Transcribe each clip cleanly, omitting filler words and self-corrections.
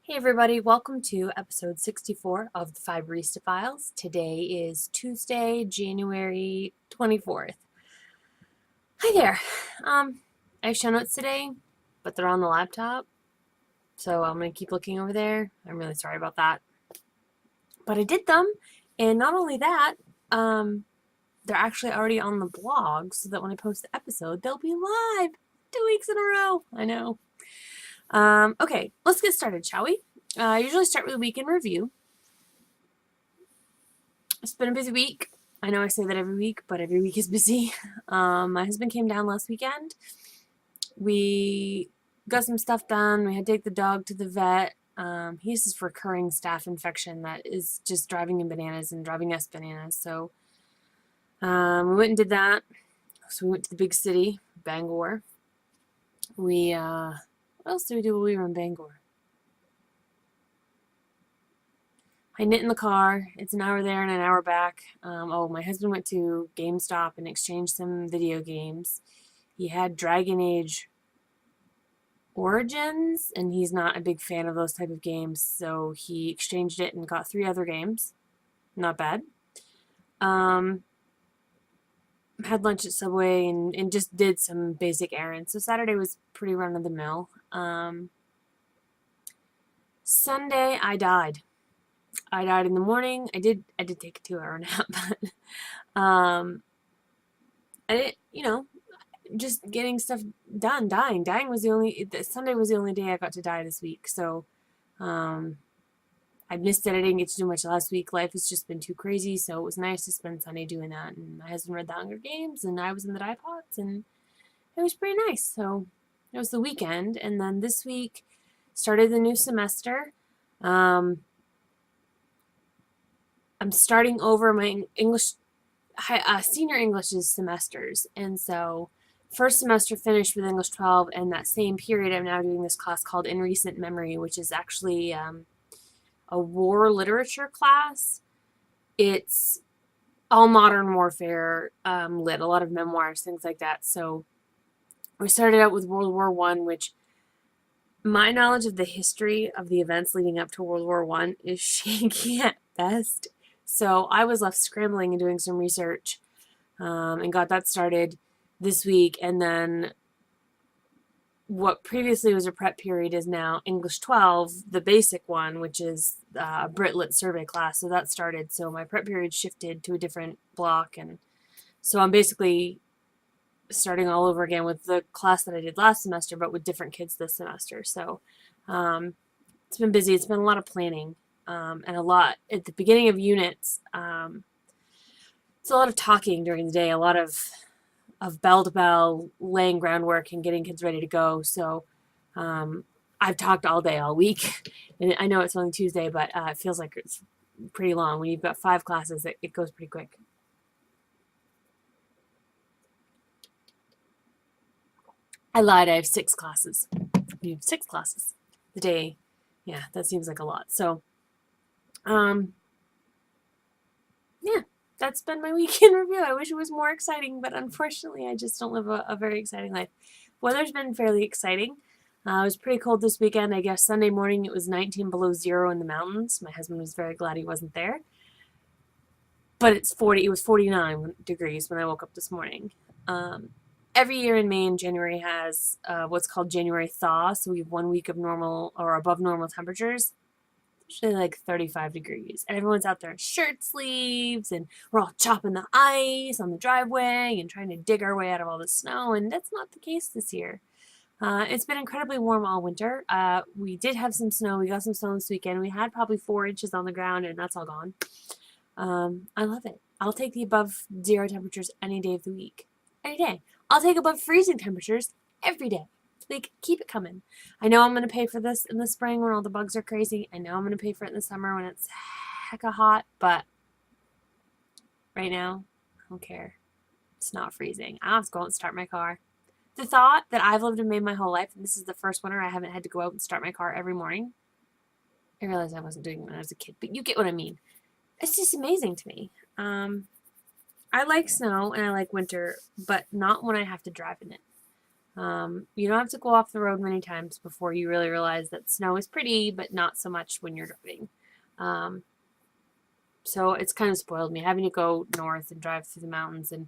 Hey everybody, welcome to episode 64 of the Fibrista Files. Today is Tuesday, January 24th. Hi there. I have show notes today, but they're on the laptop, so I'm going to keep looking over there. I'm really sorry about that. But I did them, and not only that, they're actually already on the blog, so that when I post the episode, they'll be live 2 weeks in a row. I know. Okay, let's get started, shall we? I usually start with a week in review. It's been a busy week. I know I say that every week, but every week is busy. My husband came down last weekend. We got some stuff done. We had to take the dog to the vet. He has this recurring staph infection that is just driving him bananas and driving us bananas. So we went and did that. So we went to the big city, Bangor. What else did we do while we were in Bangor? I knit in the car. It's an hour there and an hour back. My husband went to GameStop and exchanged some video games. He had Dragon Age Origins, and he's not a big fan of those type of games, so he exchanged it and got 3 other games. Not bad. Had lunch at Subway and just did some basic errands. So Saturday was pretty run-of-the-mill. Sunday, I died. I died in the morning. I did take a 2-hour nap, but I didn't, just getting stuff done. Dying was Sunday was the only day I got to die this week. So I missed it. I didn't get to do much last week. Life has just been too crazy. So it was nice to spend Sunday doing that. And my husband read the Hunger Games, and I was in the dye pots, and it was pretty nice. So it was the weekend, and then this week started the new semester. I'm starting over my English, senior English's semesters, and so first semester finished with English 12, and that same period I'm now doing this class called In Recent Memory, which is actually a war literature class. It's all modern warfare lit, a lot of memoirs, things like that. So we started out with World War I, which my knowledge of the history of the events leading up to World War I is shaky at best. So I was left scrambling and doing some research and got that started this week. And then what previously was a prep period is now English 12, the basic one, which is a Brit Lit survey class. So that started. So my prep period shifted to a different block. And so I'm basically starting all over again with the class that I did last semester, but with different kids this semester. So it's been busy. It's been a lot of planning. And a lot at the beginning of units. It's a lot of talking during the day, a lot of bell to bell, laying groundwork and getting kids ready to go. So I've talked all day, all week. And I know it's only Tuesday, but it feels like it's pretty long. When you've got 5 classes, it goes pretty quick. I lied. I have 6 classes. You have 6 classes the day. Yeah, that seems like a lot. So yeah, that's been my weekend review. I wish it was more exciting, but unfortunately I just don't live a very exciting life. Weather's been fairly exciting. It was pretty cold this weekend. I guess Sunday morning it was 19 below zero in the mountains. My husband was very glad he wasn't there. But it was 49 degrees when I woke up this morning. Every year in Maine, January has what's called January thaw. So we have 1 week of normal or above normal temperatures. Usually like 35 degrees, and everyone's out there in shirt sleeves, and we're all chopping the ice on the driveway and trying to dig our way out of all the snow, and that's not the case this year. It's been incredibly warm all winter. We did have some snow. We got some snow this weekend. We had probably 4 inches on the ground, and that's all gone. I love it. I'll take the above zero temperatures any day of the week. Any day. I'll take above freezing temperatures every day. Like, keep it coming. I know I'm going to pay for this in the spring when all the bugs are crazy. I know I'm going to pay for it in the summer when it's hecka hot, but right now, I don't care. It's not freezing. I have to go out and start my car. The thought that I've lived in Maine my whole life, and this is the first winter I haven't had to go out and start my car every morning. I realized I wasn't doing it when I was a kid, but you get what I mean. It's just amazing to me. I like snow and I like winter, but not when I have to drive in it. You don't have to go off the road many times before you really realize that snow is pretty, but not so much when you're driving. So it's kind of spoiled me having to go north and drive through the mountains. And,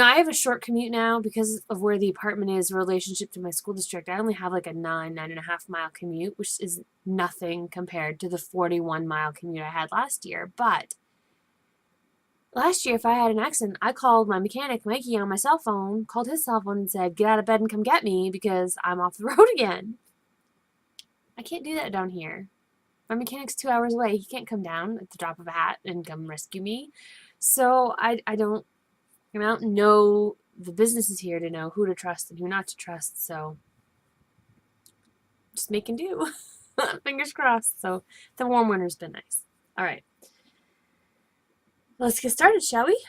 I have a short commute now because of where the apartment is in relationship to my school district. I only have like a 9.5 mile commute, which is nothing compared to the 41-mile commute I had last year. But last year, if I had an accident, I called my mechanic, Mikey, on my cell phone, called his cell phone and said, get out of bed and come get me because I'm off the road again. I can't do that down here. My mechanic's 2 hours away. He can't come down at the drop of a hat and come rescue me. So I don't know the businesses here to know who to trust and who not to trust. So just making do. Fingers crossed. So the warm winter's been nice. All right. Let's get started, shall we?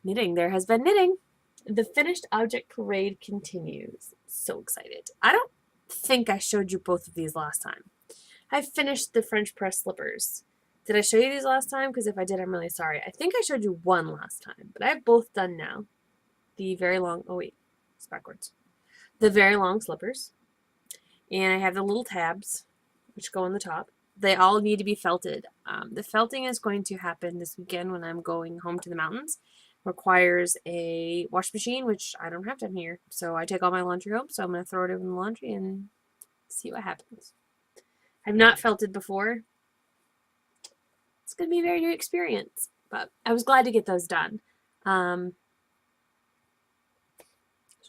Knitting. There has been knitting. The finished object parade continues. So excited. I don't think I showed you both of these last time. I finished the French press slippers. Did I show you these last time? Because if I did, I'm really sorry. I think I showed you one last time, but I have both done now. The very long, oh wait, it's backwards. The very long slippers. And I have the little tabs, which go on the top. They all need to be felted. The felting is going to happen this weekend when I'm going home to the mountains. Requires a wash machine, which I don't have down here. So I take all my laundry home, so I'm going to throw it in the laundry and see what happens. I've not felted before. It's going to be a very new experience, but I was glad to get those done. I was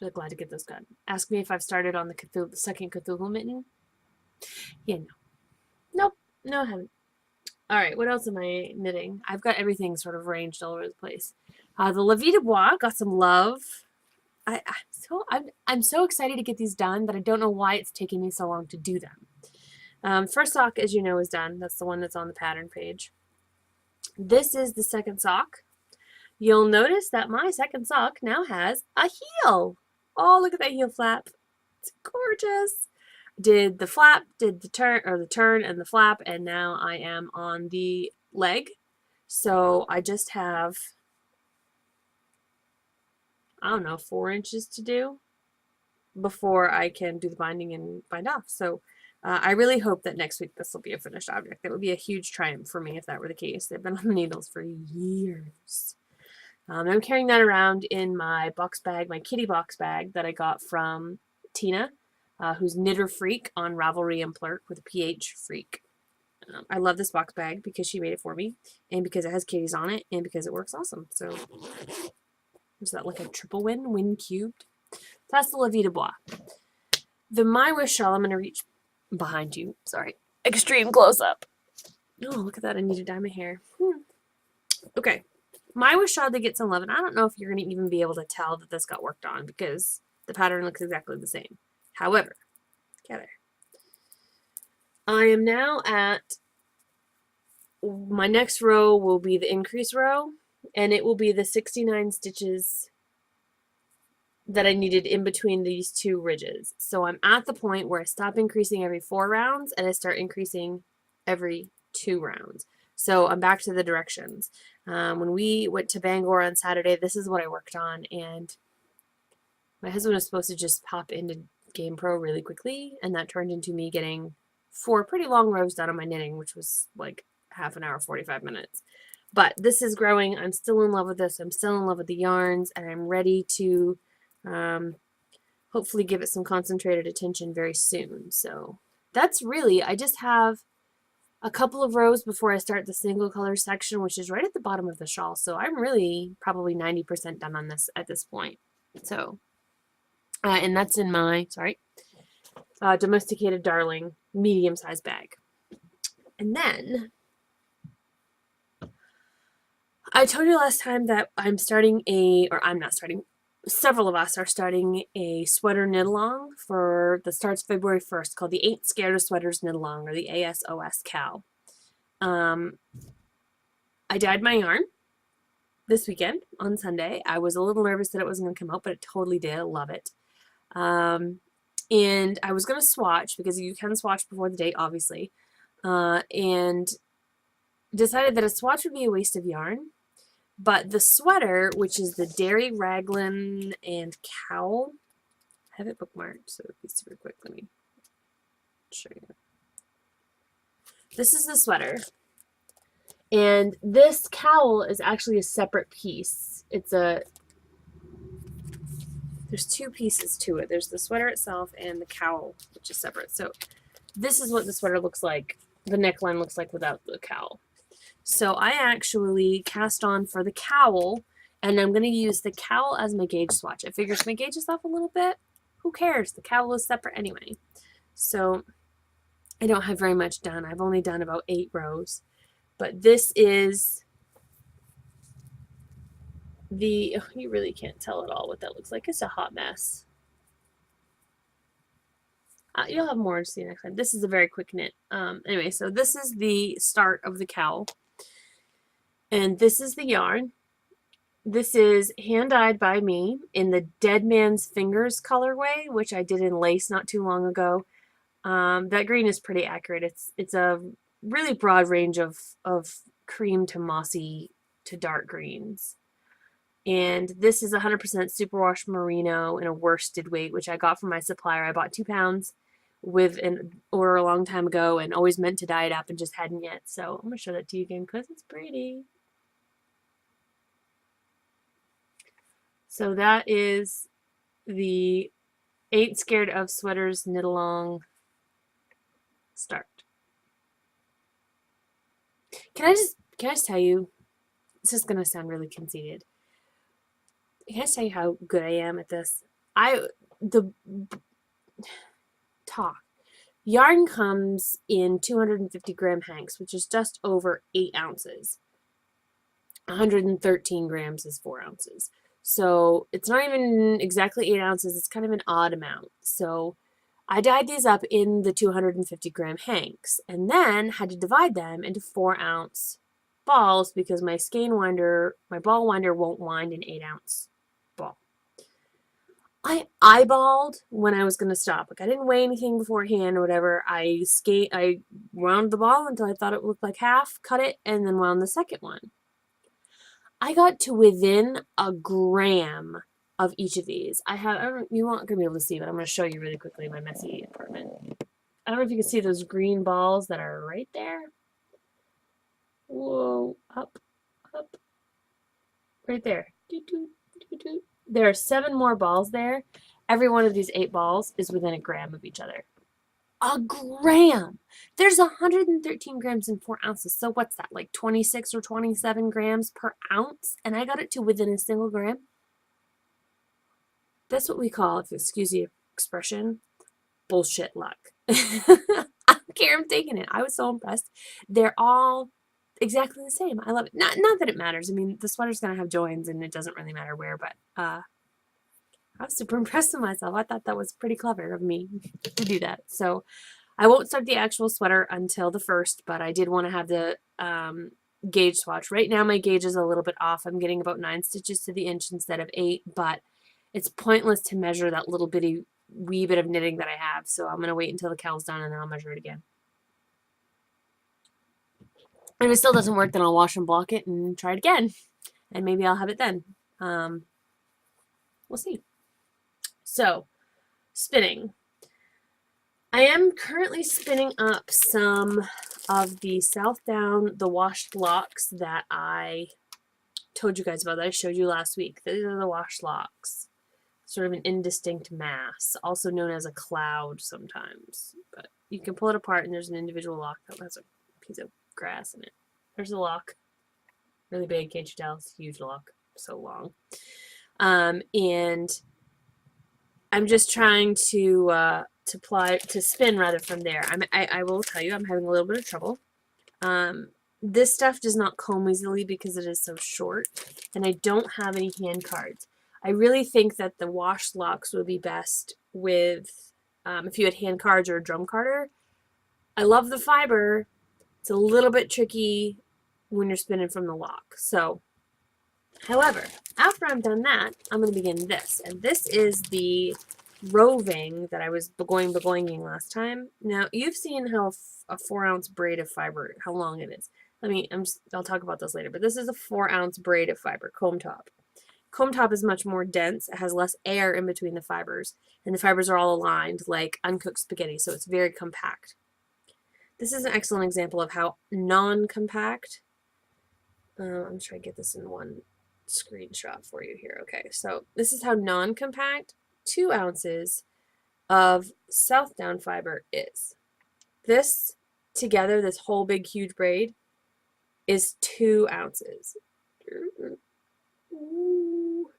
really glad to get those done. Ask me if I've started on the second Cthulhu mitten. Yeah, no. Nope. No, I haven't. All right, what else am I knitting? I've got everything sort of ranged all over the place. The La Vie de Bois got some love. I'm so excited to get these done, but I don't know why it's taking me so long to do them. First sock, as you know, is done. That's the one that's on the pattern page. This is the second sock. You'll notice that my second sock now has a heel. Oh, look at that heel flap. It's gorgeous. Did the flap, did the turn and the flap, and now I am on the leg. So I just have, I don't know, 4 inches to do before I can do the binding and bind off. So I really hope that next week this will be a finished object. That would be a huge triumph for me if that were the case. They've been on the needles for years. I'm carrying that around in my box bag, my kitty box bag that I got from Tina, who's Knitter Freak on Ravelry and Plurk with a PH Freak. I love this box bag because she made it for me, and because it has kitties on it, and because it works awesome. So, is that like a triple win cubed? That's the La Vie de Bois. The My Wish shawl, I'm going to reach behind you. Sorry. Extreme close up. Oh, look at that. I need to dye my hair. Okay. My Wish shawl did get some love, and I don't know if you're going to even be able to tell that this got worked on because the pattern looks exactly the same. However, together. I am now at, my next row will be the increase row, and it will be the 69 stitches that I needed in between these two ridges. So I'm at the point where I stop increasing every 4 rounds and I start increasing every 2 rounds. So I'm back to the directions. When we went to Bangor on Saturday, this is what I worked on, and my husband was supposed to just pop into Game Pro really quickly, and that turned into me getting 4 pretty long rows done on my knitting, which was like half an hour, 45 minutes. But this is growing. I'm still in love with this. I'm still in love with the yarns, and I'm ready to hopefully give it some concentrated attention very soon. So that's really, I just have a couple of rows before I start the single color section, which is right at the bottom of the shawl. So I'm really probably 90% done on this at this point. So, and that's in my, Domesticated Darling medium-sized bag. And then I told you last time that I'm starting I'm not starting, several of us are starting a sweater knit-along that starts February 1st called the Ain't Scared of Sweaters Knit-Along, or the ASOS Cal. I dyed my yarn this weekend on Sunday. I was a little nervous that it wasn't going to come out, but it totally did. I love it. And I was going to swatch, because you can swatch before the date, obviously, and decided that a swatch would be a waste of yarn. But the sweater, which is the Dairy Raglan and Cowl, have it bookmarked, so it'll be super quick. Let me show you. This is the sweater. And this cowl is actually a separate piece. There's two pieces to it. There's the sweater itself and the cowl, which is separate. So this is what the sweater looks like. The neckline looks like without the cowl. So I actually cast on for the cowl, and I'm going to use the cowl as my gauge swatch. I figured if my gauge is off a little bit, who cares? The cowl is separate anyway. So I don't have very much done. I've only done about 8 rows. But this is the, oh, you really can't tell at all what that looks like. It's a hot mess. You'll have more to see next time. This is a very quick knit. Anyway, so this is the start of the cowl. And this is the yarn. This is hand-dyed by me in the Dead Man's Fingers colorway, which I did in lace not too long ago. That green is pretty accurate. It's a really broad range of cream to mossy to dark greens. And this is 100% superwash merino in a worsted weight, which I got from my supplier. I bought 2 pounds with an order a long time ago and always meant to dye it up and just hadn't yet. So I'm going to show that to you again because it's pretty. So that is the Ain't Scared of Sweaters Knit Along start. Can I just tell you, this is going to sound really conceited. Can I tell you how good I am at this? Yarn comes in 250 gram hanks, which is just over 8 ounces. 113 grams is 4 ounces. So it's not even exactly 8 ounces. It's kind of an odd amount. So I dyed these up in the 250 gram hanks and then had to divide them into 4 ounce balls because my ball winder won't wind an 8 ounce ball. I eyeballed when I was going to stop. Like I didn't weigh anything beforehand or whatever. I wound the ball until I thought it looked like half, cut it, and then wound the second one. I got to within a gram of each of these. You aren't going to be able to see, but I'm going to show you really quickly in my messy apartment. I don't know if you can see those green balls that are right there. Whoa, up, right there. There are 7 more balls there. Every one of these 8 balls is within a gram of each other. A gram! There's 113 grams in 4 ounces. So what's that, like 26 or 27 grams per ounce? And I got it to within a single gram. That's what we call, if you excuse the expression, bullshit luck. I don't care, I'm taking it. I was so impressed. They're all exactly the same. I love it. Not that it matters. I mean, the sweater's going to have joins and it doesn't really matter where, but I was super impressed with myself. I thought that was pretty clever of me to do that. So I won't start the actual sweater until the 1st, but I did want to have the gauge swatch. Right now my gauge is a little bit off. I'm getting about 9 stitches to the inch instead of 8, but it's pointless to measure that little wee bit of knitting that I have. So I'm going to wait until the cowl's done and then I'll measure it again. And if it still doesn't work, then I'll wash and block it and try it again. And maybe I'll have it then. We'll see. So, spinning. I am currently spinning up some of the Southdown, the washed locks that I told you guys about, that I showed you last week. These are the washed locks. Sort of an indistinct mass, also known as a cloud sometimes. But you can pull it apart and there's an individual lock that has a piece of grass in it. There's a lock. Really big, can't you tell? It's a huge lock. So long. And I'm just trying to spin rather from there. I will tell you I'm having a little bit of trouble. This stuff does not comb easily because it is so short, and I don't have any hand cards. I really think that the wash locks would be best with if you had hand cards or a drum carder. I love the fiber. It's a little bit tricky when you're spinning from the lock. So, however, after I've done that, I'm going to begin this. And this is the roving that I was begoinging last time. Now, you've seen how a 4 ounce braid of fiber, how long it is. I'll talk about this later, but this is a 4 ounce braid of fiber, comb top. Comb top is much more dense. It has less air in between the fibers, and the fibers are all aligned like uncooked spaghetti, so it's very compact. This is an excellent example of how non-compact. I'm trying to get this in one screenshot for you here. Okay, so this is how non-compact 2 ounces of south down fiber is. This together, this whole big huge braid, is 2 ounces.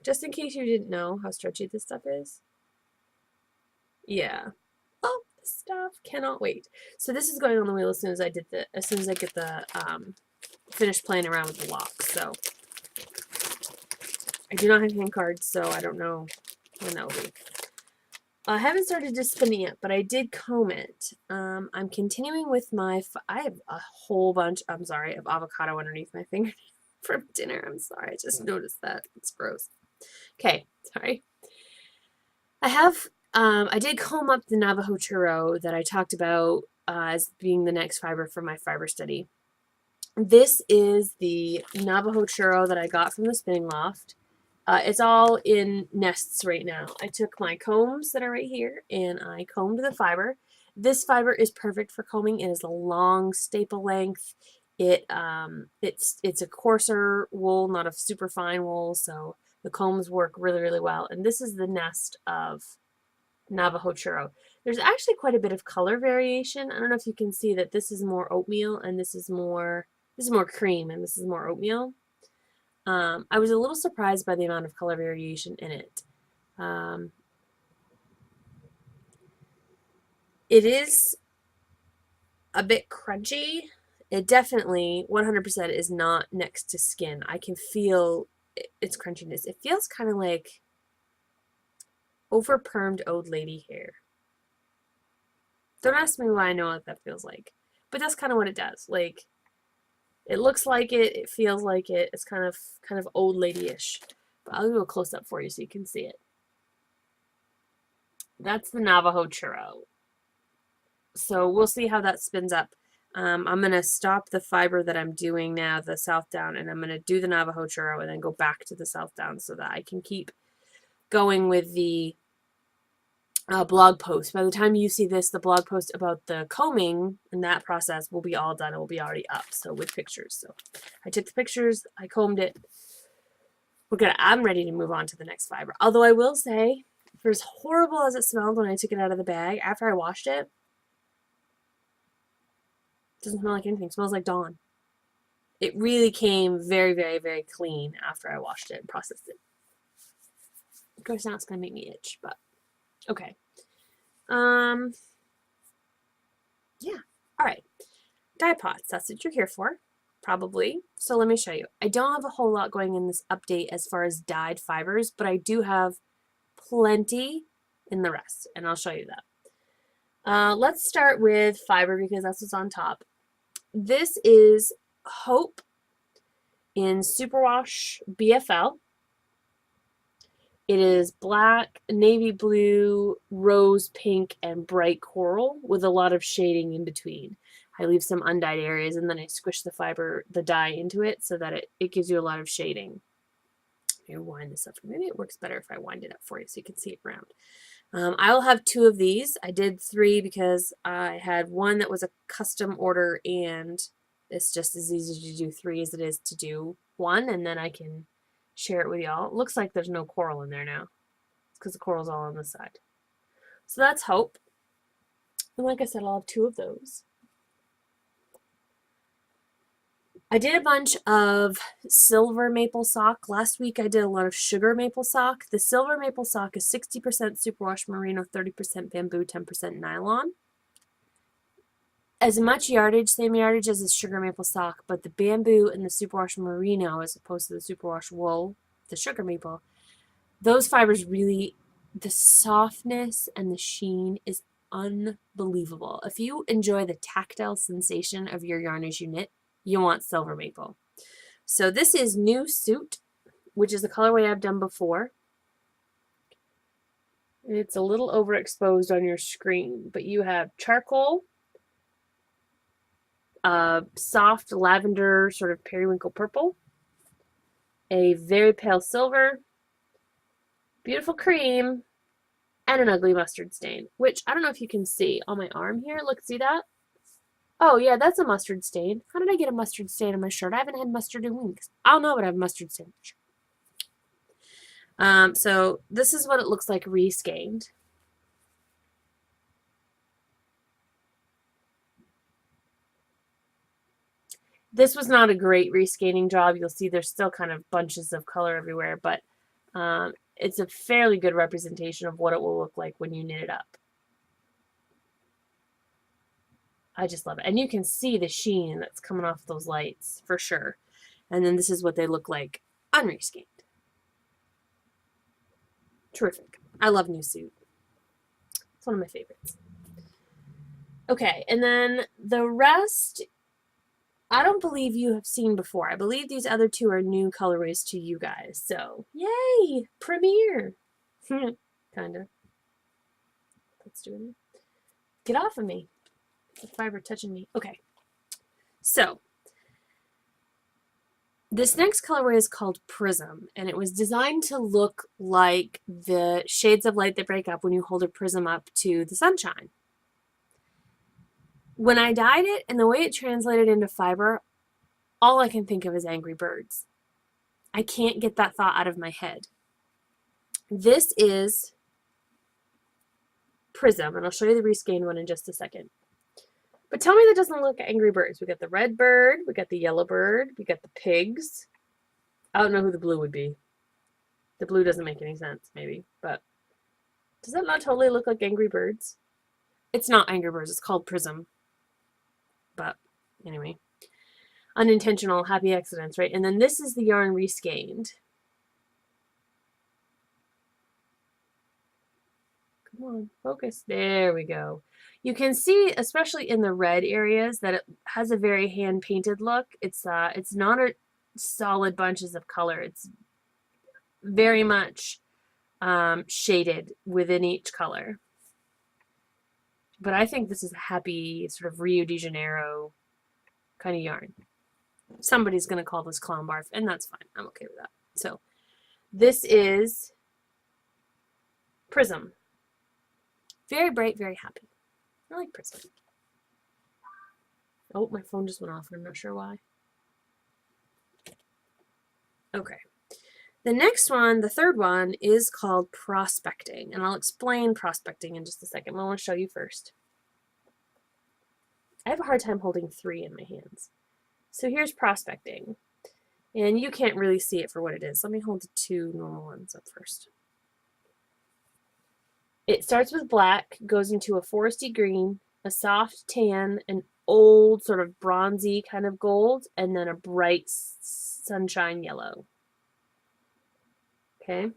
Just in case you didn't know how stretchy this stuff is. Yeah. Oh, this stuff cannot wait. So this is going on the wheel as soon as I get the finished playing around with the locks. So I do not have hand cards, so I don't know when that will be. I haven't started to spin it yet, but I did comb it. I'm continuing with my, I have a whole bunch, I'm sorry, of avocado underneath my fingernail from dinner. I'm sorry, I just noticed that. It's gross. Okay, sorry. I did comb up the Navajo churro that I talked about as being the next fiber for my fiber study. This is the Navajo churro that I got from the spinning loft. It's all in nests right now. I took my combs that are right here and I combed the fiber. This fiber is perfect for combing. It is a long staple length. It's a coarser wool, not a super fine wool, so the combs work really, really well. And this is the nest of Navajo churro. There's actually quite a bit of color variation. I don't know if you can see that this is more oatmeal and this is more cream and this is more oatmeal. I was a little surprised by the amount of color variation in it. It is a bit crunchy. It definitely 100% is not next to skin. I can feel its crunchiness. It feels kind of like over-permed old lady hair. Don't ask me why I know what that feels like, but that's kind of what it does. Like, it looks like it, it feels like it. It's kind of old lady-ish. But I'll do a close-up for you so you can see it. That's the Navajo churro. So we'll see how that spins up. I'm going to stop the fiber that I'm doing now, the south down, and I'm going to do the Navajo churro and then go back to the south down so that I can keep going with the blog post. By the time you see this, the blog post about the combing and that process will be all done. It will be already up, so with pictures. So I took the pictures, I combed it. I'm ready to move on to the next fiber. Although I will say, for as horrible as it smelled when I took it out of the bag, after I washed it, doesn't smell like anything. It smells like Dawn. It really came very, very, very clean after I washed it and processed it. Of course, now it's going to make me itch, but okay. Yeah. All right. Dye pots. That's what you're here for, probably. So let me show you. I don't have a whole lot going in this update as far as dyed fibers, but I do have plenty in the rest, and I'll show you that. Let's start with fiber because that's what's on top. This is Hope in Superwash BFL. It is black, navy blue, rose pink, and bright coral with a lot of shading in between. I leave some undyed areas and then I squish the dye into it so that it gives you a lot of shading. Let me wind this up. Maybe it works better if I wind it up for you so you can see it around. I will have 2 of these. I did 3 because I had one that was a custom order and it's just as easy to do 3 as it is to do 1, and then I can share it with y'all. It looks like there's no coral in there now. It's because the coral's all on this side. So that's Hope. And like I said, I'll have 2 of those. I did a bunch of silver maple sock. Last week I did a lot of sugar maple sock. The silver maple sock is 60% superwash merino, 30% bamboo, 10% nylon. As much yardage, same yardage as the sugar maple sock, but the bamboo and the superwash merino, as opposed to the superwash wool, the sugar maple, those fibers really, the softness and the sheen is unbelievable. If you enjoy the tactile sensation of your yarn as you knit, you want silver maple. So this is New Suit, which is the colorway I've done before. It's a little overexposed on your screen, but you have charcoal, soft lavender, sort of periwinkle purple, a very pale silver, Beautiful cream and an ugly mustard stain, which I don't know if you can see on my arm here. Look, see that? Oh, yeah, that's a mustard stain. How did I get a mustard stain on my shirt? I haven't had mustard in weeks. I don't know, but I have mustard stain on my shirt. So this is what it looks like reskeined. This was not a great reskeining job. You'll see there's still kind of bunches of color everywhere, but it's a fairly good representation of what it will look like when you knit it up. I just love it. And you can see the sheen that's coming off those lights for sure. And then this is what they look like unreskeined. Terrific. I love New Suit. It's one of my favorites. Okay, and then the rest, I don't believe you have seen before. I believe these other two are new colorways to you guys. So, yay! Premiere! Kinda. Let's do it. Get off of me. The fiber touching me. Okay. So, this next colorway is called Prism, and it was designed to look like the shades of light that break up when you hold a prism up to the sunshine. When I dyed it and the way it translated into fiber, all I can think of is Angry Birds. I can't get that thought out of my head. This is Prism, and I'll show you the reskeined one in just a second. But tell me that doesn't look like Angry Birds. We got the red bird, we got the yellow bird, we got the pigs. I don't know who the blue would be. The blue doesn't make any sense, maybe, but does that not totally look like Angry Birds? It's not Angry Birds, it's called Prism. But anyway, unintentional happy accidents, right? And then this is the yarn reskeined. Come on, focus. There we go. You can see, especially in the red areas, that it has a very hand-painted look. It's not a solid bunches of color. It's very much shaded within each color. But I think this is a happy sort of Rio de Janeiro kind of yarn. Somebody's going to call this clown barf, and that's fine. I'm okay with that. So this is Prism. Very bright, very happy. I like Prism. Oh, my phone just went off, and I'm not sure why. Okay. The next one, the third one, is called Prospecting, and I'll explain Prospecting in just a second. I want to show you first. I have a hard time holding 3 in my hands. So here's Prospecting, and you can't really see it for what it is. Let me hold the 2 normal ones up first. It starts with black, goes into a foresty green, a soft tan, an old sort of bronzy kind of gold, and then a bright sunshine yellow. Okay.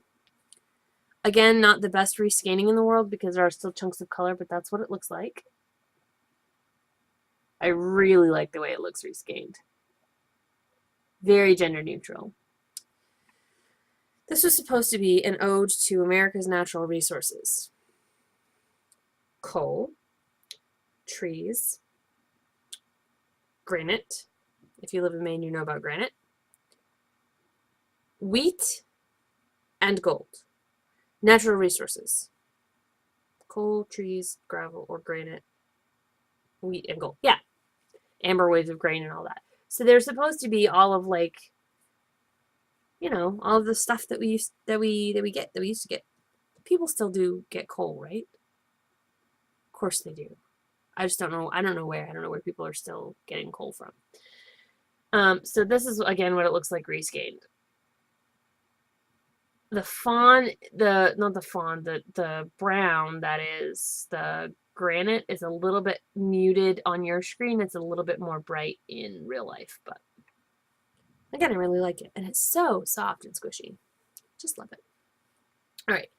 Again, not the best reskeining in the world because there are still chunks of color, but that's what it looks like. I really like the way it looks reskeined. Very gender neutral. This was supposed to be an ode to America's natural resources. Coal, trees, granite. If you live in Maine, you know about granite. Wheat and gold. Natural resources. Coal, trees, gravel, or granite. Wheat and gold. Yeah. Amber waves of grain and all that. So they're supposed to be all of like, you know, all of the stuff that we used to get. People still do get coal, right? Of course they do. I just don't know. I don't know where people are still getting coal from. So this is again what it looks like reskeined. The brown, that is, the granite is a little bit muted on your screen. It's a little bit more bright in real life, but again, I really like it. And it's so soft and squishy. Just love it. All right.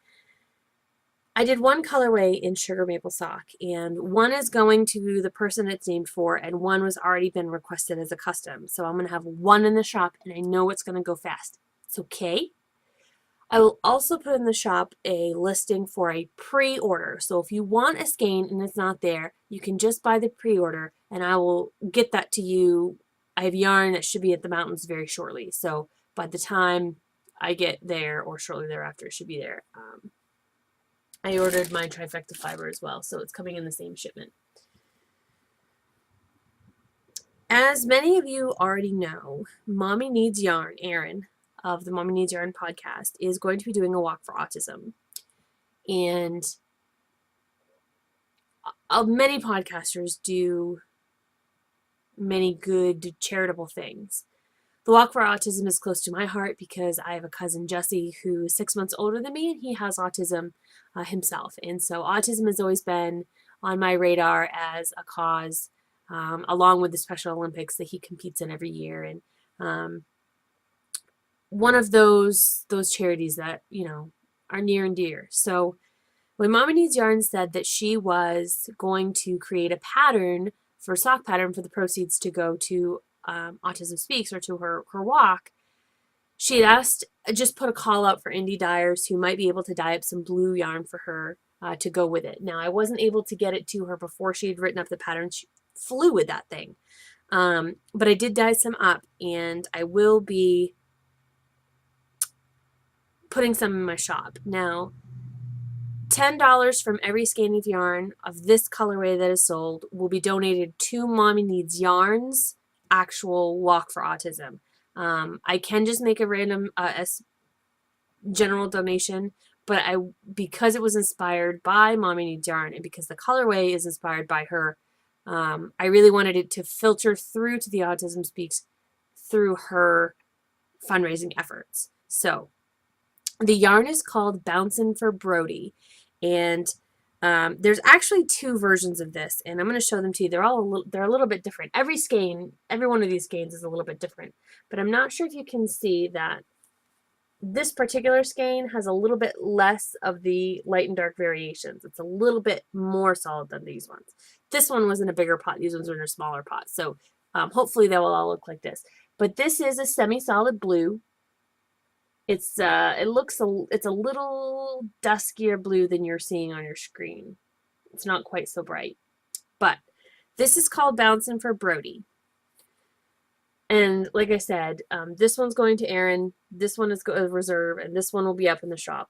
I did one colorway in Sugar Maple Sock, and one is going to the person it's named for, and one was already been requested as a custom. So I'm going to have one in the shop, and I know it's going to go fast. It's okay. I will also put in the shop a listing for a pre-order. So if you want a skein and it's not there, you can just buy the pre-order, and I will get that to you. I have yarn that should be at the mountains very shortly. So by the time I get there or shortly thereafter, it should be there. I ordered my trifecta fiber as well, so it's coming in the same shipment. As many of you already know, Mommy Needs Yarn, Erin of the Mommy Needs Yarn podcast, is going to be doing a walk for autism. And many podcasters do many good charitable things. The Walk for Autism is close to my heart because I have a cousin, Jesse, who is 6 months older than me, and he has autism himself. And so autism has always been on my radar as a cause, along with the Special Olympics that he competes in every year. And one of those charities that, are near and dear. So when Mommy Needs Yarn said that she was going to create a pattern for a sock pattern for the proceeds to go to Autism Speaks or to her walk, she had asked, just put a call out for indie dyers who might be able to dye up some blue yarn for her to go with it. Now, I wasn't able to get it to her before she had written up the pattern. She flew with that thing. But I did dye some up, and I will be putting some in my shop. Now, $10 from every skein of yarn of this colorway that is sold will be donated to Mommy Needs Yarn's actual Walk for Autism. I can just make a random general donation, but because it was inspired by Mommy Needs Yarn and because the colorway is inspired by her, I really wanted it to filter through to the Autism Speaks through her fundraising efforts. So the yarn is called Bouncin for Brodie, and there's actually 2 versions of this, and I'm going to show them to you. They're a little bit different. Every one of these skeins is a little bit different, but I'm not sure if you can see that this particular skein has a little bit less of the light and dark variations. It's a little bit more solid than these ones. This one was in a bigger pot. These ones are in a smaller pot, so hopefully they will all look like this. But this is a semi-solid blue. It's a little duskier blue than you're seeing on your screen. It's not quite so bright. But this is called Bouncin for Brodie. And like I said, this one's going to Erin, this one is reserve, and this one will be up in the shop.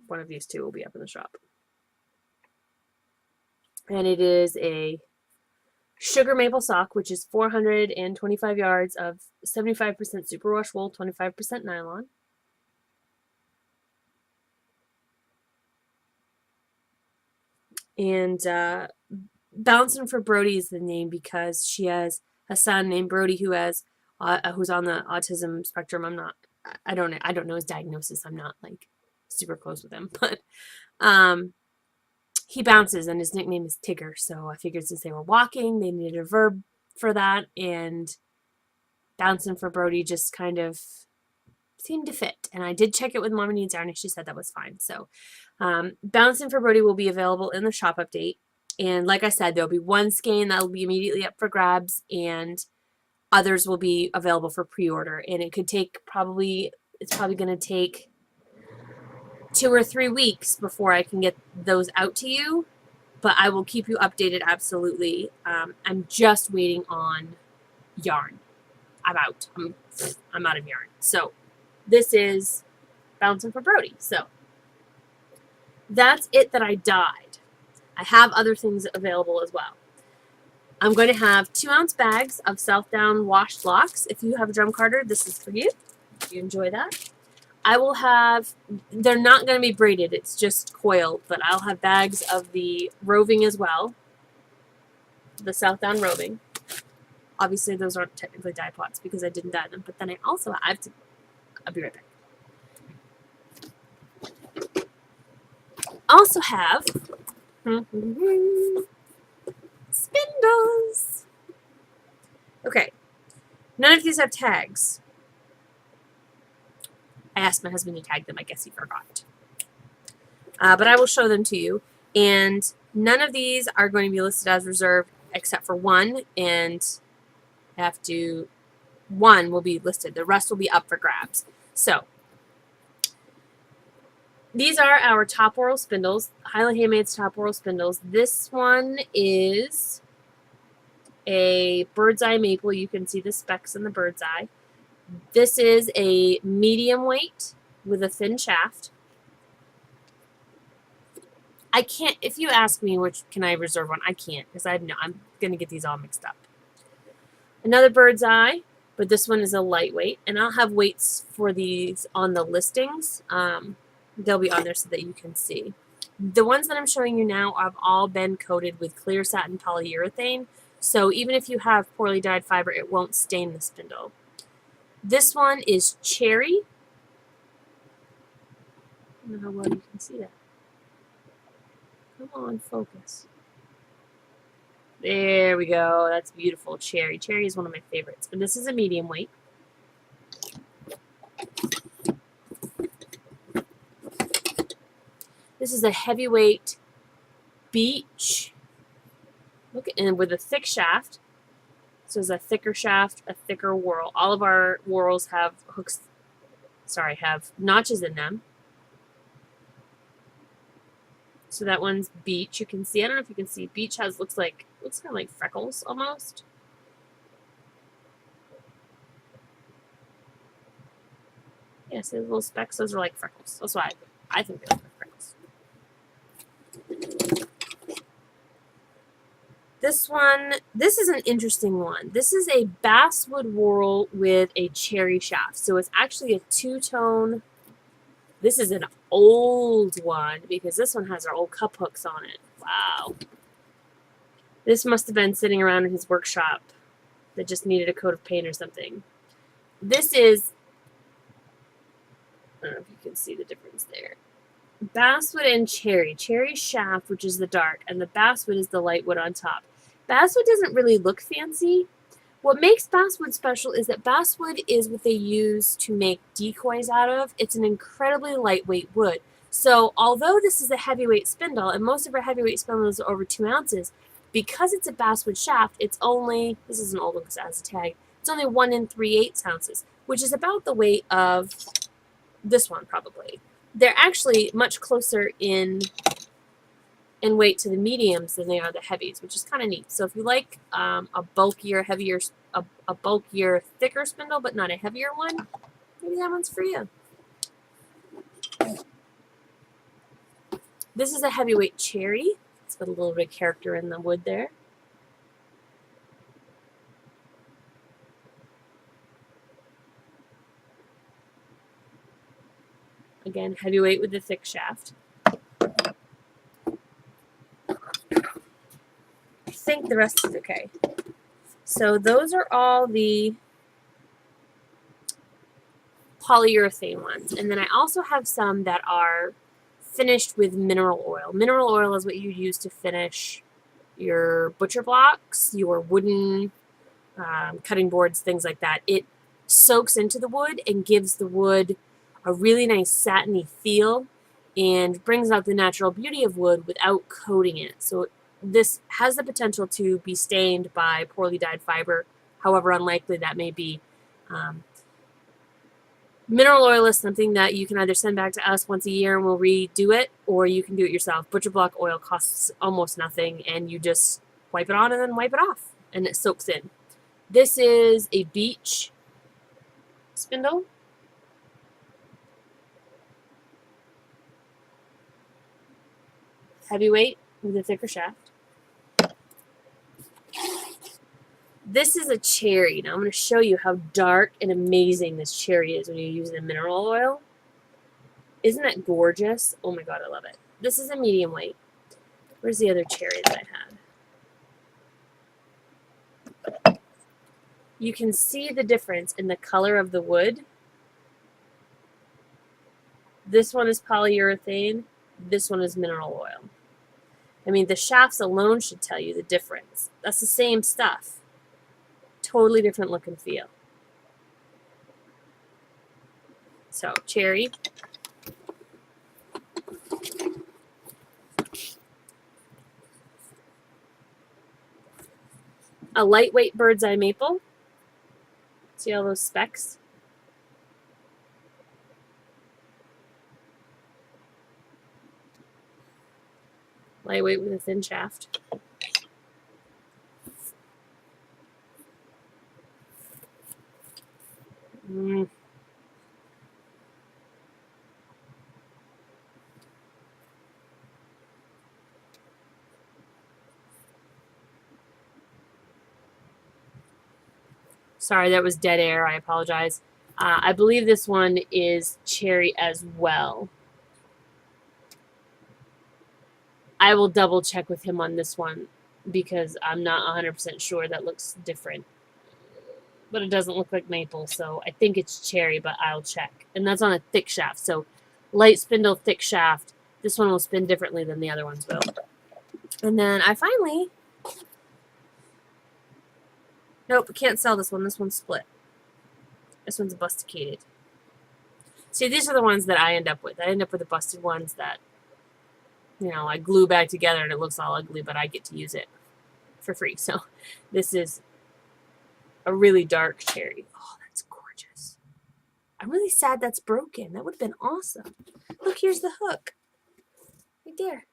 One of these 2 will be up in the shop. And it is a sugar maple sock, which is 425 yards of 75% superwash wool, 25% nylon. And Bouncin for Brodie is the name because she has a son named Brodie who's on the autism spectrum. I don't know his diagnosis. I'm not like super close with him, but he bounces and his nickname is Tigger. So I figured since they were walking, they needed a verb for that, and Bouncin for Brodie just kind of seemed to fit. And I did check it with Mommy Needs Yarn, and she said that was fine. So Bouncin for Brodie will be available in the shop update. And like I said, there'll be one skein that will be immediately up for grabs, and others will be available for pre-order. And it could take it's probably going to take 2 or 3 weeks before I can get those out to you. But I will keep you updated, absolutely. I'm just waiting on yarn. I'm out. I'm out of yarn. So this is Bouncin for Brodie. So that's it that I dyed. I have other things available as well. I'm going to have 2-ounce bags of self-down washed locks. If you have a drum carder, this is for you. If you enjoy that. I will have, they're not going to be braided, it's just coiled, but I'll have bags of the roving as well. The self-down roving. Obviously, those aren't technically dye pots because I didn't dye them, but then I also have to, I'll be right back. Also have spindles. Okay, none of these have tags. I asked my husband to tag them. I guess he forgot. But I will show them to you. And none of these are going to be listed as reserved except for one. And one will be listed. The rest will be up for grabs. So these are our top whorl spindles, Highland Handmades top whorl spindles. This one is a bird's eye maple. You can see the specks in the bird's eye. This is a medium weight with a thin shaft. I can't, if you ask me which can I reserve one, I can't because I'm going to get these all mixed up. Another bird's eye, but this one is a lightweight, and I'll have weights for these on the listings. They'll be on there so that you can see. The ones that I'm showing you now have all been coated with clear satin polyurethane, so even if you have poorly dyed fiber, it won't stain the spindle. This one is cherry. I don't know how well you can see that. Come on, focus. There we go. That's beautiful. Cherry. Cherry is one of my favorites. And this is a medium weight. This is a heavyweight beech. Look at, and with a thick shaft. So it's a thicker shaft, a thicker whorl. All of our whorls have hooks, have notches in them. So that one's beech. You can see, I don't know if you can see, beech looks kind of like freckles almost. Yeah, see those little specks? Those are like freckles. That's why I think they look like freckles. This is an interesting one. This is a basswood whorl with a cherry shaft. So it's actually a two-tone. This is an old one because this one has our old cup hooks on it. Wow. This must have been sitting around in his workshop that just needed a coat of paint or something. This is, I don't know if you can see the difference there. Basswood and cherry. Cherry shaft, which is the dark, and the basswood is the light wood on top. Basswood doesn't really look fancy. What makes basswood special is that basswood is what they use to make decoys out of. It's an incredibly lightweight wood. So although this is a heavyweight spindle, and most of our heavyweight spindles are over 2 ounces, because it's a basswood shaft, it's only, this is an old one because it has a tag, it's only 1 3/8 ounces, which is about the weight of this one probably. They're actually much closer in weight to the mediums than they are the heavies, which is kind of neat. So if you like a bulkier, heavier, a bulkier, thicker spindle, but not a heavier one, maybe that one's for you. This is a heavyweight cherry. It's got a little bit of character in the wood there. Again, heavyweight with the thick shaft. I think the rest is okay. So those are all the polyurethane ones. And then I also have some that are finished with mineral oil. Mineral oil is what you use to finish your butcher blocks, your wooden cutting boards, things like that. It soaks into the wood and gives the wood a really nice satiny feel and brings out the natural beauty of wood without coating it. So this has the potential to be stained by poorly dyed fiber, however unlikely that may be. Mineral oil is something that you can either send back to us once a year and we'll redo it, or you can do it yourself. Butcher block oil costs almost nothing, and you just wipe it on and then wipe it off, and it soaks in. This is a beech spindle. Heavyweight with a thicker shaft. This is a cherry. Now I'm going to show you how dark and amazing this cherry is when you use the mineral oil. Isn't that gorgeous? Oh my god, I love it. This is a medium weight. Where's the other cherry that I had? You can see the difference in the color of the wood. This one is polyurethane. This one is mineral oil. I mean, the shafts alone should tell you the difference. That's the same stuff. Totally different look and feel. So, cherry. A lightweight bird's eye maple. See all those specks? Lightweight with a thin shaft. Sorry, that was dead air. I apologize. I believe this one is cherry as well. I will double check with him on this one because I'm not 100% sure. That looks different. But it doesn't look like maple, so I think it's cherry, but I'll check. And that's on a thick shaft, so light spindle, thick shaft. This one will spin differently than the other ones will. And then I finally... Nope, can't sell this one. This one's split. This one's busticated. See, these are the ones that I end up with. I end up with the busted ones that, you know, I glue back together and it looks all ugly, but I get to use it for free. So this is a really dark cherry. Oh, that's gorgeous. I'm really sad that's broken. That would have been awesome. Look, here's the hook. Right there.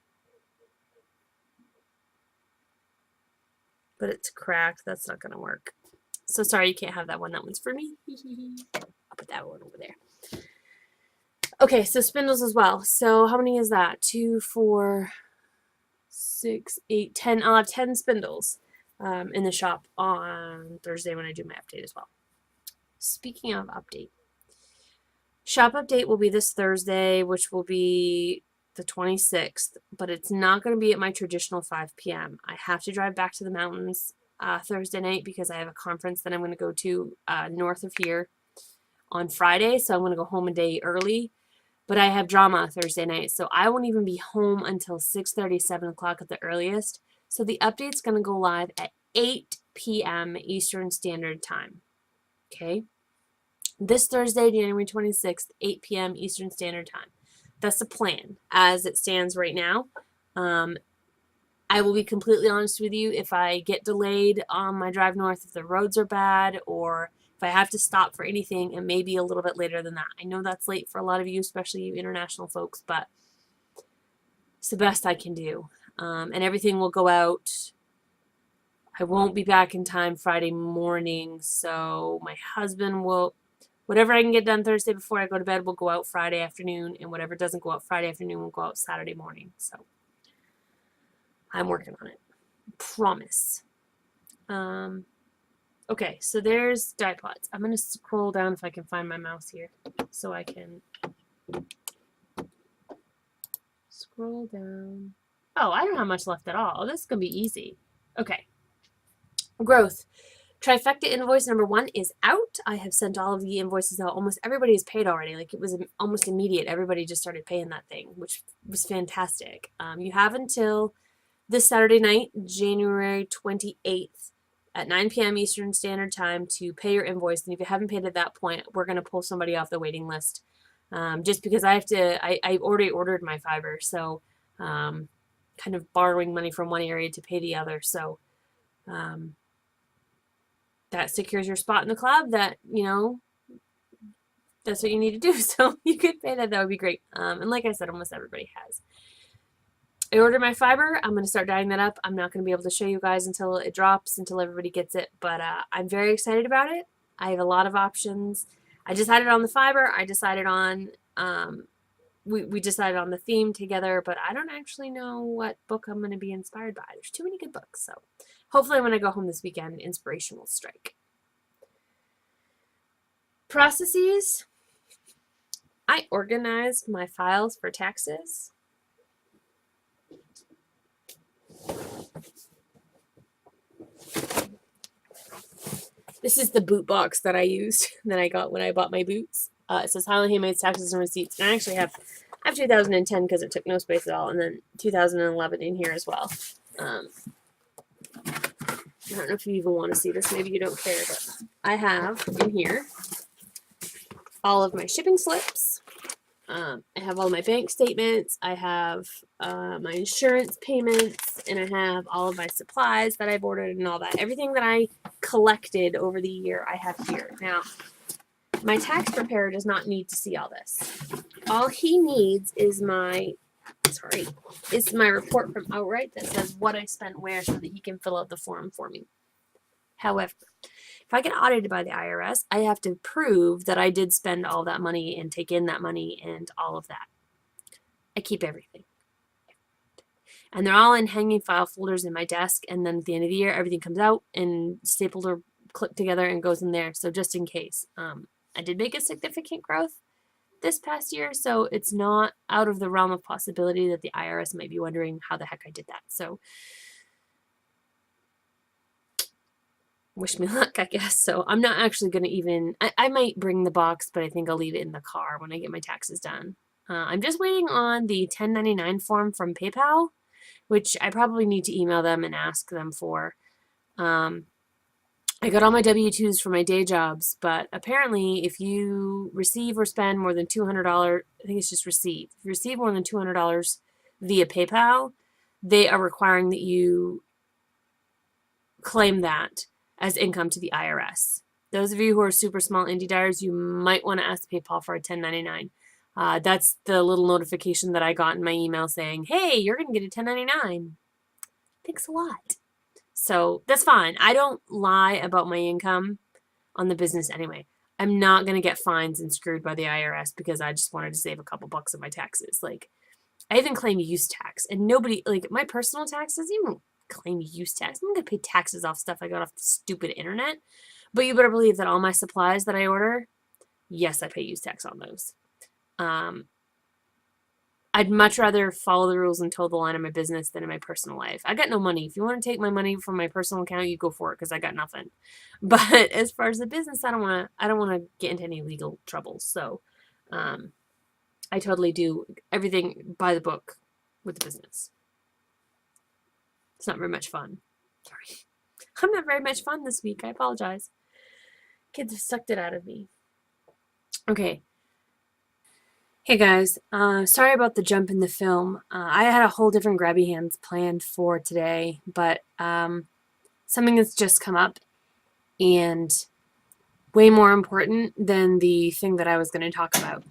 But it's cracked. That's not going to work. So sorry you can't have that one. That one's for me. I'll put that one over there. Okay, so spindles as well. So how many is that? 2, 4, 6, 8, 10. I'll have 10 spindles in the shop on Thursday when I do my update as well. Speaking of update, shop update will be this Thursday, which will be the 26th, but it's not going to be at my traditional 5 p.m. I have to drive back to the mountains Thursday night because I have a conference that I'm going to go to north of here on Friday, so I'm going to go home a day early. But I have drama Thursday night, so I won't even be home until 6:30, 7 o'clock at the earliest. So the update's going to go live at 8 p.m. Eastern Standard Time. Okay? This Thursday, January 26th, 8 p.m. Eastern Standard Time. That's the plan as it stands right now. I will be completely honest with you. If I get delayed on my drive north, if the roads are bad, or if I have to stop for anything, it may be a little bit later than that. I know that's late for a lot of you, especially you international folks, but it's the best I can do. And everything will go out. I won't be back in time Friday morning, so my husband will, whatever I can get done Thursday before I go to bed will go out Friday afternoon, and whatever doesn't go out Friday afternoon will go out Saturday morning. So I'm working on it. Promise. Okay, so there's dye pots. I'm going to scroll down if I can find my mouse here so I can scroll down. Oh, I don't have much left at all. This is going to be easy. Okay. Growth. Trifecta invoice number 1 is out. I have sent all of the invoices out. Almost everybody is paid already. Like, it was almost immediate. Everybody just started paying that thing, which was fantastic. You have until this Saturday night, January 28th, at 9 p.m. Eastern Standard Time to pay your invoice. And if you haven't paid at that point, we're going to pull somebody off the waiting list. Just because I already ordered my fiber. So kind of borrowing money from one area to pay the other. So that secures your spot in the club. That, you know, that's what you need to do. So you could pay that. That would be great. And like I said, almost everybody has. I ordered my fiber. I'm going to start dyeing that up. I'm not going to be able to show you guys until it drops, until everybody gets it. But I'm very excited about it. I have a lot of options. I decided on the fiber. I decided on, we decided on the theme together, but I don't actually know what book I'm going to be inspired by. There's too many good books. So hopefully when I go home this weekend, inspiration will strike. Processes. I organized my files for taxes. This is the boot box that I used, that I got when I bought my boots. It says Highland Handmades, Taxes and Receipts. And I actually have 2010 because it took no space at all, and then 2011 in here as well. I don't know if you even want to see this. Maybe you don't care, but I have in here all of my shipping slips. I have all my bank statements. I have my insurance payments, and I have all of my supplies that I've ordered and all that. Everything that I collected over the year, I have here. Now, my tax preparer does not need to see all this. All he needs is my report from Outright that says what I spent where so that he can fill out the form for me. However, If I get audited by the IRS, I have to prove that I did spend all that money and take in that money and all of that. I keep everything. And they're all in hanging file folders in my desk. And then at the end of the year, everything comes out and stapled or clipped together and goes in there. So just in case. I did make a significant growth this past year, so it's not out of the realm of possibility that the IRS might be wondering how the heck I did that. So wish me luck, I guess. So I'm not actually going to even, I might bring the box, but I think I'll leave it in the car when I get my taxes done. I'm just waiting on the 1099 form from PayPal, which I probably need to email them and ask them for. I got all my W-2s for my day jobs, but apparently if you receive or spend more than $200, I think it's just receive. If you receive more than $200 via PayPal, they are requiring that you claim that as income to the IRS. Those of you who are super small indie dyers, you might want to ask PayPal for a 1099. That's the little notification that I got in my email saying, hey, you're going to get a 1099. Thanks a lot. So that's fine. I don't lie about my income on the business anyway. I'm not going to get fines and screwed by the IRS because I just wanted to save a couple bucks on my taxes. Like, I even claim use tax, and nobody, like, my personal taxes, you don't claim use tax. I'm not going to pay taxes off stuff I got off the stupid internet. But you better believe that all my supplies that I order, yes, I pay use tax on those. I'd much rather follow the rules and toe the line in my business than in my personal life. I got no money. If you want to take my money from my personal account, you go for it because I got nothing. But as far as the business, I don't want to get into any legal trouble. So I totally do everything by the book with the business. It's not very much fun. Sorry. I'm not very much fun this week. I apologize. Kids have sucked it out of me. Okay. Hey guys, sorry about the jump in the film. I had a whole different grabby hands planned for today, but something that's just come up and way more important than the thing that I was going to talk about.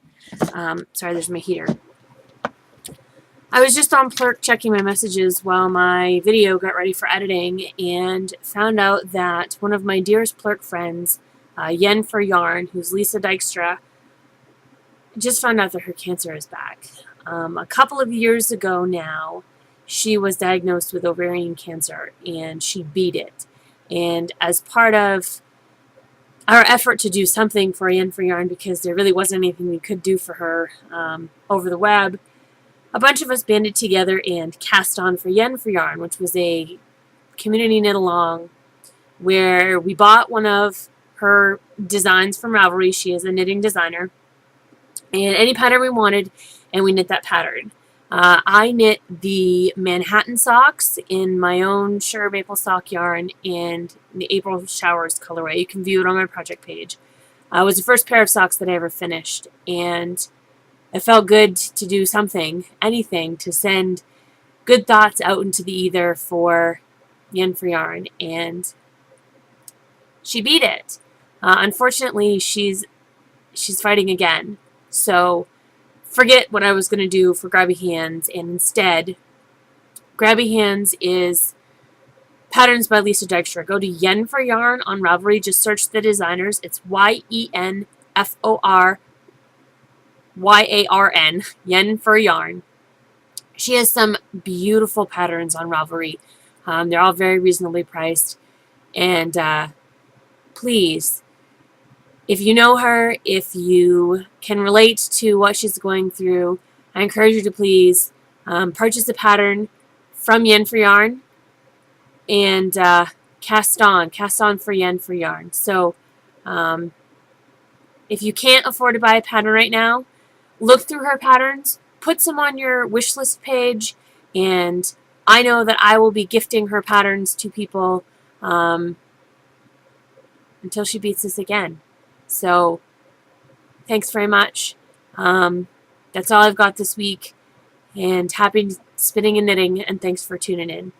Sorry, there's my heater. I was just on Plurk checking my messages while my video got ready for editing and found out that one of my dearest Plurk friends, Yen for Yarn, who's Lisa Dykstra, just found out that her cancer is back. A couple of years ago now, she was diagnosed with ovarian cancer and she beat it. And as part of our effort to do something for Yen for Yarn, because there really wasn't anything we could do for her over the web, a bunch of us banded together and cast on for Yen for Yarn, which was a community knit along where we bought one of her designs from Ravelry. She is a knitting designer. And any pattern we wanted, and we knit that pattern. I knit the Manhattan socks in my own sugar maple sock yarn and the April Showers colorway. You can view it on my project page. It was the first pair of socks that I ever finished, and it felt good to do something, anything, to send good thoughts out into the ether for Yen for Yarn, and she beat it. Unfortunately, she's fighting again. So forget what I was going to do for Grabby Hands, and instead, Grabby Hands is patterns by Lisa Dykstra. Go to Yen for Yarn on Ravelry. Just search the designers. It's YENFORYARN, Yen for Yarn. She has some beautiful patterns on Ravelry. They're all very reasonably priced. And please, if you know her, if you can relate to what she's going through, I encourage you to please purchase a pattern from Yen for Yarn and cast on for Yen for Yarn. So if you can't afford to buy a pattern right now, look through her patterns, put some on your wish list page, and I know that I will be gifting her patterns to people until she beats us again. So thanks very much. That's all I've got this week, and happy spinning and knitting, and thanks for tuning in.